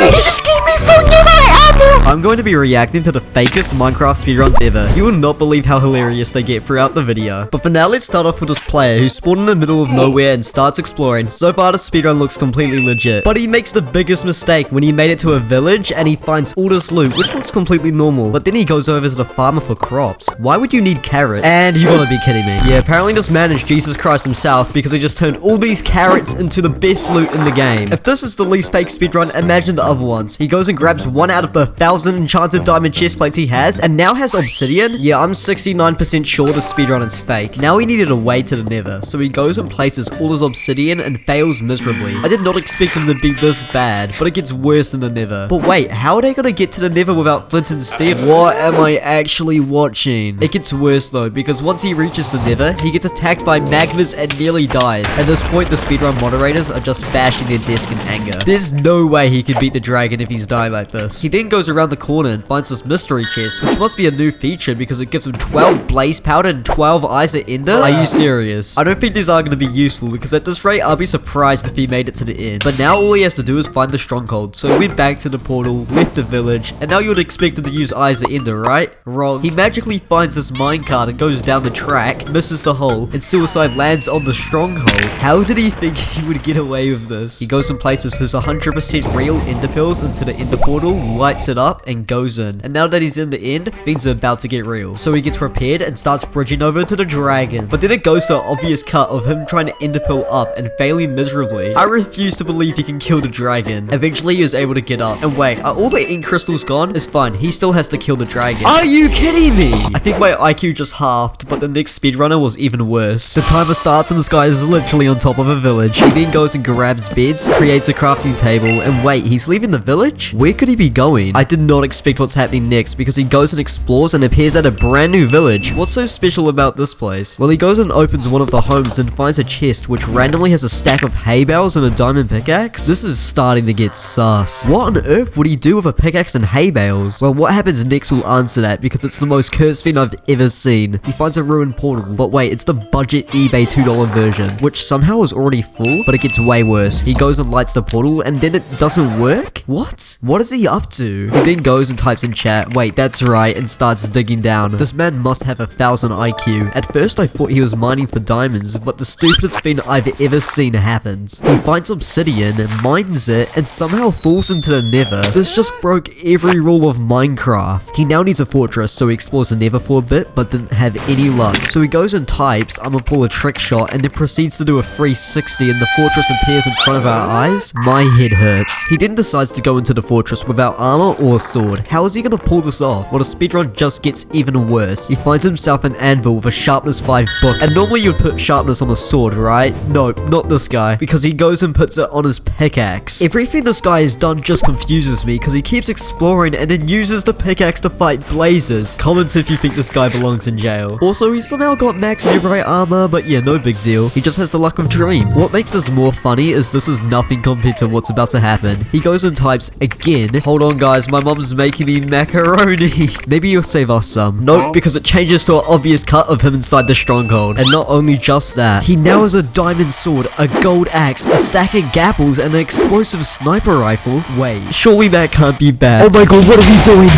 He just gave me full nether armor! I'm going to be reacting to the fakest Minecraft speedruns ever. You will not believe how hilarious they get throughout the video. But for now, let's start off with this player who spawned in the middle of nowhere and starts exploring. So far, the speedrun looks completely legit. But he makes the biggest mistake when he made it to a village and he finds all this loot, which looks completely normal. But then he goes over to the farmer for crops. Why would you need carrots? And you gotta be kidding me. Yeah, apparently this man is Jesus Christ himself because he just turned all these carrots into the best loot in the game. If this is the least fake speedrun, imagine the other ones. He goes and grabs one out of the 1,000 enchanted diamond chest plates he has and now has obsidian. Yeah, I'm 69% sure the speedrun is fake. Now he needed a way to the nether, so he goes and places all his obsidian and fails miserably. I did not expect him to be this bad, but it gets worse in the nether. But wait, how are they gonna get to the nether without flint and steel? What am I actually watching? It gets worse though, because once he reaches the nether, he gets attacked by magmas and nearly dies. At this point, the speedrun moderators are just bashing their desk in anger. There's no way he can beat the dragon if he's dying like this. He then goes around the corner and finds this mystery chest, which must be a new feature because it gives him 12 blaze powder and 12 eyes at ender. Are you serious? I don't think these are going to be useful because at this rate, I'll be surprised if he made it to the end. But now all he has to do is find the stronghold. So he went back to the portal, left the village, and now you'd expect him to use eyes at ender, right? Wrong. He magically finds this minecart and goes down the track, misses the hole, and suicide lands on the stronghold. How did he think he would get away with this? He goes and places his 100% real ender pills into the ender portal, lights it up, and goes in. And now that he's in the end, things are about to get real. So he gets prepared and starts bridging over to the dragon. But then it goes to an obvious cut of him trying to ender pill up and failing miserably. I refuse to believe he can kill the dragon. Eventually he is able to get up. And wait, are all the ink crystals gone? It's fine, he still has to kill the dragon. Are you kidding me? I think my IQ just halved, but the next speedrunner was even worse. The timer starts and this guy is literally on top of a village. He then goes and grabs beds, creates a crafting table, and wait, he's leaving the village? Where could he be going? I did not expect what's happening next because he goes and explores and appears at a brand new village. What's so special about this place? Well, he goes and opens one of the homes and finds a chest which randomly has a stack of hay bales and a diamond pickaxe. This is starting to get sus. What on earth would he do with a pickaxe and hay bales? Well, what happens next will answer that because it's the most cursed thing I've ever seen. He finds a ruined portal, but wait, it's the budget eBay $2 version, which somehow is already full, but it gets way worse. He goes and lights the portal and then it doesn't work? What? What is he up to? He then goes and types in chat, wait, that's right, and starts digging down. This man must have 1,000 IQ. At first I thought he was mining for diamonds, but the stupidest thing I've ever seen happens. He finds obsidian, mines it, and somehow falls into the nether. This just broke every rule of Minecraft. He now needs a fortress, so he explores the nether for a bit, but didn't have any luck. So he goes and types, I'm gonna pull a trick shot, and then proceeds to do a 360 and the fortress appears in front of our eyes. My head hurts. He then decides to go into the fortress without armor or sword. How is he gonna pull this off? Well, the speedrun just gets even worse. He finds himself an anvil with a sharpness 5 book, and normally you'd put sharpness on a sword, right? Nope, not this guy, because he goes and puts it on his pickaxe. Everything this guy has done just confuses me because he keeps exploring and then uses the pickaxe to fight blazes. Comments if you think this guy belongs in jail. Also, he somehow got max netherite armor, but yeah, no big deal. He just has the luck of dream. What makes this more funny is this is nothing compared to what's about to happen. He goes and types again. Hold on guys, my mom's making me macaroni. Maybe you'll save us some. Nope, because it changes to an obvious cut of him inside the stronghold. And not only just that, he now has a diamond sword, a gold axe, a stack of gapples, and an explosive sniper rifle. Wait, surely that can't be bad. Oh my god, what is he doing?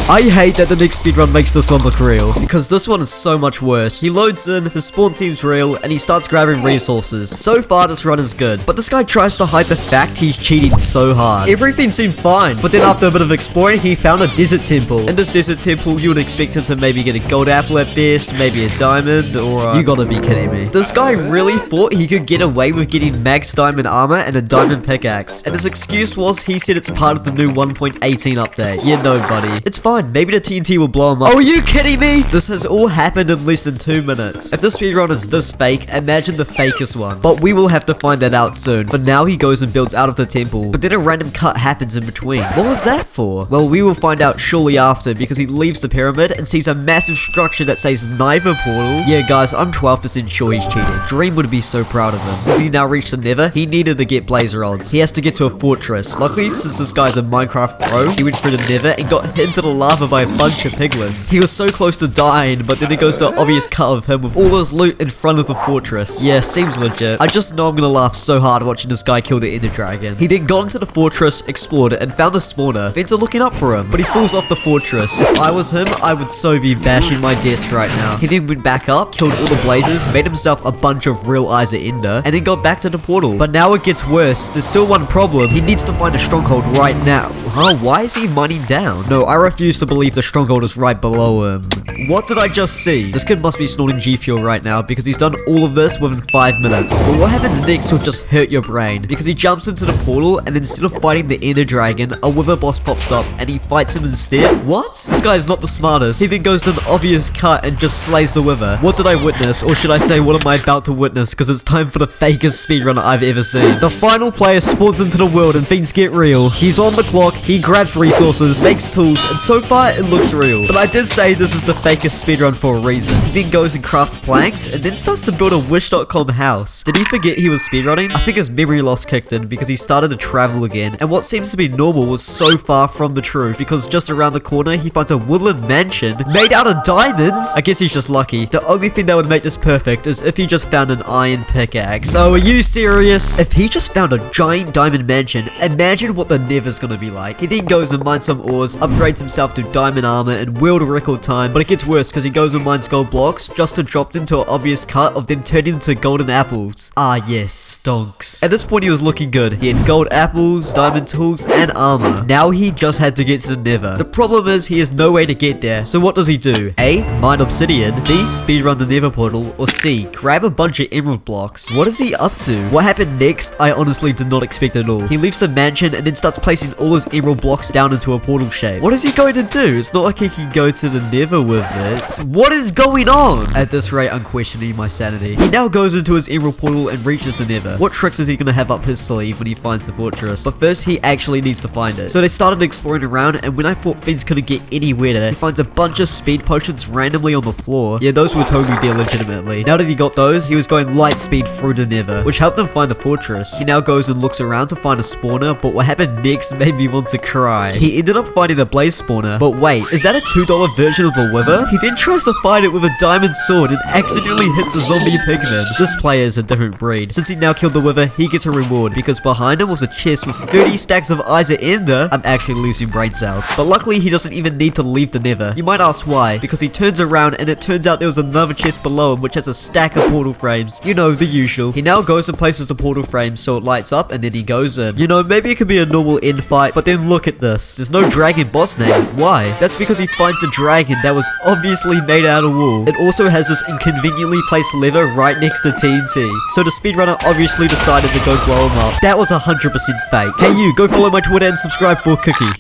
I hate that the next speedrun makes this one look real, because this one is so much worse. He loads in, his spawn seems real, and he starts grabbing resources. So far, this run is good, but this guy tries to hide the fact he's cheating so hard. Everything seemed fine, but then after a bit of exploring, he found a desert temple. In this desert temple, you would expect him to maybe get a gold apple at best, maybe a diamond, or you gotta be kidding me. This guy really thought he could get away with getting max diamond armor and a diamond pickaxe, and his excuse was he said it's part of the new 1.18 update. Yeah, no buddy. It's fine. Maybe the TNT will blow him up. Oh, are you kidding me? This has all happened in less than 2 minutes. If this speedrun is this fake, imagine the fakest one. But we will have to find that out soon. For now, he goes and builds out of the temple. But then a random cut happens in between. What was that for? Well, we will find out shortly after because he leaves the pyramid and sees a massive structure that says Nether Portal. Yeah, guys, I'm 12% sure he's cheating. Dream would be so proud of him. Since he now reached the Nether, he needed to get blazer rods. He has to get to a fortress. Luckily, since this guy's a Minecraft pro, he went through the Nether and got into the last lava by a bunch of piglins. He was so close to dying, but then he goes to an obvious cut of him with all his loot in front of the fortress. Yeah, seems legit. I just know I'm gonna laugh so hard watching this guy kill the ender dragon. He then got into the fortress, explored it, and found a spawner. Vents are looking up for him, but he falls off the fortress. If I was him, I would so be bashing my desk right now. He then went back up, killed all the blazers, made himself a bunch of real eyes at ender, and then got back to the portal. But now it gets worse. There's still one problem. He needs to find a stronghold right now. Huh? Why is he mining down? No, I refuse to believe the stronghold is right below him. What did I just see? This kid must be snorting G Fuel right now because he's done all of this within 5 minutes. But what happens next will just hurt your brain because he jumps into the portal and instead of fighting the ender dragon, a wither boss pops up and he fights him instead. What? This guy is not the smartest. He then goes to an obvious cut and just slays the wither. What did I witness? Or should I say what am I about to witness? Because it's time for the fakest speedrun I've ever seen. The final player spawns into the world and things get real. He's on the clock, he grabs resources, makes tools, and so far it looks real. But I did say this is the fakest speedrun for a reason. He then goes and crafts planks and then starts to build a wish.com house. Did he forget he was speedrunning? I think his memory loss kicked in because he started to travel again, and what seems to be normal was so far from the truth because just around the corner he finds a woodland mansion made out of diamonds. I guess he's just lucky. The only thing that would make this perfect is if he just found an iron pickaxe. So are you serious? If he just found a giant diamond mansion, imagine what the Nether's gonna be like. He then goes and mines some ores, upgrades himself to diamond armor in world record time, but it gets worse because he goes and mines gold blocks just to drop them to an obvious cut of them turning into golden apples. Ah yes, stonks. At this point he was looking good. He had gold apples, diamond tools, and armor. Now he just had to get to the Nether. The problem is he has no way to get there, so what does he do? A. Mine obsidian, B. Speedrun the Nether portal, or C. Grab a bunch of emerald blocks. What is he up to? What happened next? I honestly did not expect at all. He leaves the mansion and then starts placing all his emerald blocks down into a portal shape. What is he going to do? It's not like he can go to the Nether with it. What is going on? At this rate, I'm questioning my sanity. He now goes into his emerald portal and reaches the Nether. What tricks is he going to have up his sleeve when he finds the fortress? But first, he actually needs to find it. So they started exploring around, and when I thought things couldn't get any weirder, he finds a bunch of speed potions randomly on the floor. Yeah, those were totally there legitimately. Now that he got those, he was going light speed through the Nether, which helped him find the fortress. He now goes and looks around to find a spawner, but what happened next made me want to cry. He ended up finding a blaze spawner, but wait, is that a $2 version of a wither? He then tries to fight it with a diamond sword and accidentally hits a zombie pigman. This player is a different breed. Since he now killed the wither, he gets a reward because behind him was a chest with 30 stacks of eyes at ender. I'm actually losing brain cells. But luckily he doesn't even need to leave the Nether. You might ask why, because he turns around and it turns out there was another chest below him which has a stack of portal frames. You know, the usual. He now goes and places the portal frame so it lights up and then he goes in. You know, maybe it could be a normal end fight, but then look at this. There's no dragon boss name. Why? That's because he finds a dragon that was obviously made out of wool. It also has this inconveniently placed lever right next to TNT. So the speedrunner obviously decided to go blow him up. That was 100% fake. Hey you, go follow my Twitter and subscribe for a cookie.